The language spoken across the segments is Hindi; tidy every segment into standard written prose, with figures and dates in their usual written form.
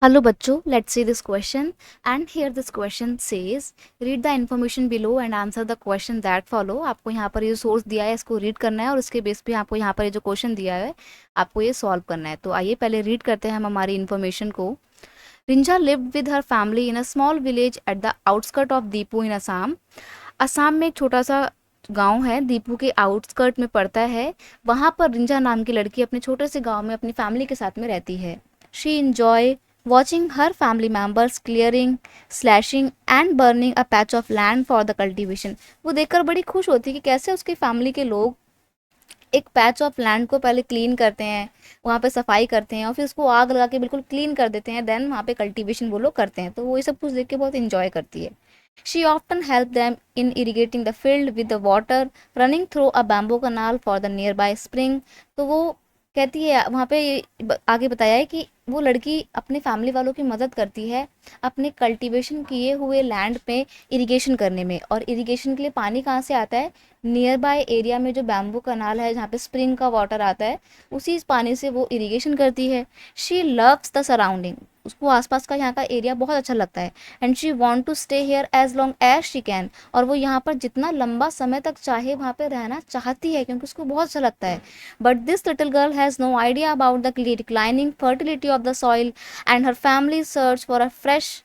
Hello बच्चों, let's see this question and here this question says read the information below and answer the question that follow। आपको यहाँ पर ये सोर्स दिया है, इसको रीड करना है और उसके बेस पे आपको यहाँ पर ये जो क्वेश्चन दिया है आपको ये सॉल्व करना है। तो आइए पहले रीड करते हैं हम हमारी इन्फॉर्मेशन को। Rinja lived with her family in a small village at the outskirt of Dipu in Assam. Assam में एक छोटा सा गांव है, दीपू के आउटस्कर्ट में पड़ता है। वहाँ पर रिंजा नाम की लड़की अपने छोटे से गांव में अपनी फैमिली के साथ में रहती है। She enjoy watching her family members clearing, slashing and burning a patch of land for the cultivation। वो देखकर बड़ी खुश होती है कि कैसे उसकी फैमिली के लोग एक पैच ऑफ लैंड को पहले क्लीन करते हैं, वहाँ पे सफाई करते हैं और फिर उसको आग लगा के बिल्कुल क्लीन कर देते हैं, देन वहाँ पे कल्टीवेशन वो लोग करते हैं। तो वो ये सब कुछ देख के बहुत इंजॉय करती है। She often help them in irrigating the field with the water running through a bamboo canal for the nearby spring. तो वो कहती है, वहाँ पे आगे बताया है कि वो लड़की अपने फैमिली वालों की मदद करती है अपने कल्टीवेशन किए हुए लैंड पे इरिगेशन करने में। और इरिगेशन के लिए पानी कहाँ से आता है? नियर बाय एरिया में जो बैम्बू कनाल है जहाँ पे स्प्रिंग का वाटर आता है, उसी पानी से वो इरिगेशन करती है। शी लव्स द सराउंडिंग, उसको आसपास का यहाँ का एरिया बहुत अच्छा लगता है। And she want to stay here as long as she can, और वो यहाँ पर जितना लंबा समय तक चाहे वहाँ पे रहना चाहती है क्योंकि उसको बहुत अच्छा लगता है। But this little girl has no idea about the declining fertility of the soil and her family search for a fresh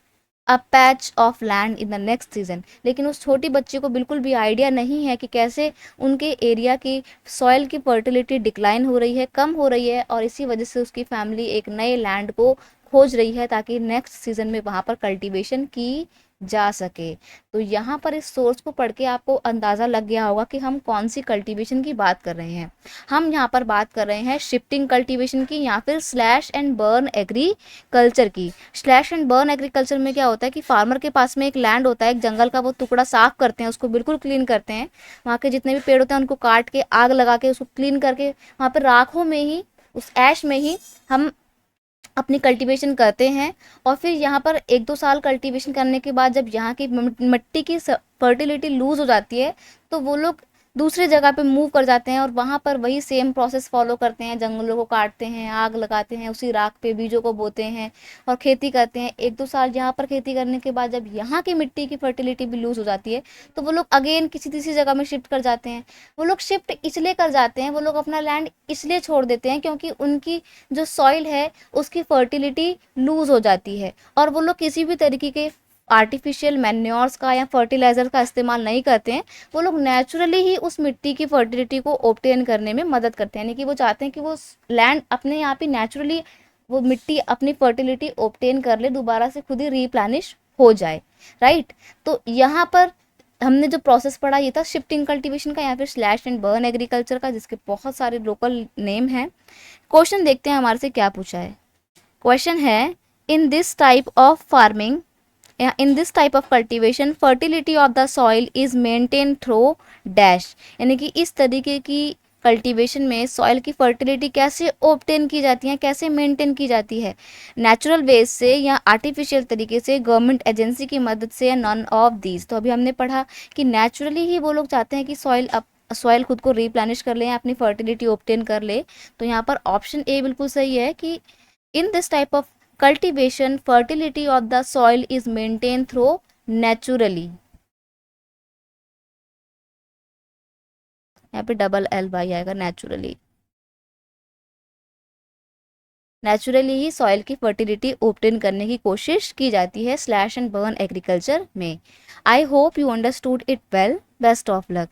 a patch of land in the next season. लेकिन उस छोटी बच्ची को बिल्कुल भी आइडिया नहीं है कि कैसे उनके एरिया की सॉइल की फर्टिलिटी डिक्लाइन हो रही है, कम हो रही है, और इसी वजह से उसकी फैमिली एक नए लैंड को खोज रही है ताकि नेक्स्ट सीजन में वहाँ पर कल्टीवेशन की जा सके। तो यहाँ पर इस सोर्स को पढ़ के आपको अंदाज़ा लग गया होगा कि हम कौन सी कल्टीवेशन की बात कर रहे हैं। हम यहाँ पर बात कर रहे हैं शिफ्टिंग कल्टीवेशन की या फिर स्लैश एंड बर्न एग्रीकल्चर की। स्लैश एंड बर्न एग्रीकल्चर में क्या होता है कि फार्मर के पास में एक लैंड होता है, एक जंगल का, वो टुकड़ा साफ करते हैं, उसको बिल्कुल क्लीन करते हैं, वहाँ के जितने भी पेड़ होते हैं उनको काट के आग लगा के उसको क्लीन करके वहाँ पर राखों में ही, उस ऐश में ही हम अपनी कल्टीवेशन करते हैं। और फिर यहाँ पर 1-2 साल कल्टीवेशन करने के बाद जब यहाँ की मिट्टी की फर्टिलिटी लूज़ हो जाती है तो वो लोग दूसरी जगह पे मूव कर जाते हैं और वहाँ पर वही सेम प्रोसेस फॉलो करते हैं, जंगलों को काटते हैं, आग लगाते हैं, उसी राख पे बीजों को बोते हैं और खेती करते हैं। 1-2 साल यहाँ पर खेती करने के बाद जब यहाँ की मिट्टी की फर्टिलिटी भी लूज़ हो जाती है तो वो लोग अगेन किसी तीसरी जगह में शिफ्ट कर जाते हैं। वो लोग शिफ्ट इसलिए कर जाते हैं, वो लोग अपना लैंड इसलिए छोड़ देते हैं क्योंकि उनकी जो सॉइल है उसकी फर्टिलिटी लूज़ हो जाती है और वो लोग किसी भी तरीके के आर्टिफिशियल मैन्योर्स का या फर्टिलाइज़र का इस्तेमाल नहीं करते हैं। वो लोग नेचुरली ही उस मिट्टी की फर्टिलिटी को ऑब्टेन करने में मदद करते हैं, यानी कि वो चाहते हैं कि वो लैंड अपने आप ही नेचुरली वो मिट्टी अपनी फर्टिलिटी ऑब्टेन कर ले, दोबारा से खुद ही रिप्लेनिश हो जाए, राइट। तो यहाँ पर हमने जो प्रोसेस पढ़ा ये था शिफ्टिंग कल्टीवेशन का या फिर स्लैश एंड बर्न एग्रीकल्चर का, जिसके बहुत सारे लोकल नेम हैं। क्वेश्चन देखते हैं हमारे से क्या पूछा है। क्वेश्चन है, in this type of farming, in this type of cultivation fertility of the soil is maintained through dash, यानी कि इस तरीके की कल्टीवेशन में सॉइल की फर्टिलिटी कैसे ऑब्टेन की जाती है, कैसे मेंटेन की जाती है? नेचुरल वेज से या आर्टिफिशियल तरीके से, गवर्नमेंट एजेंसी की मदद से, या नॉन ऑफ दीज। तो अभी हमने पढ़ा कि नेचुरली ही वो लोग चाहते हैं कि सॉइल खुद को रिप्लेनिश कर ले, अपनी फर्टिलिटी ऑब्टेन कर ले। तो यहाँ पर ऑप्शन ए बिल्कुल सही है कि in this type of cultivation fertility of the soil is maintained through naturally। यहाँ पे डबल एल वाई आएगा, नेचुरली। नेचुरली ही सॉइल की फर्टिलिटी ऑब्टेन करने की कोशिश की जाती है स्लैश एंड बर्न एग्रीकल्चर में। I hope you understood it well. Best of luck.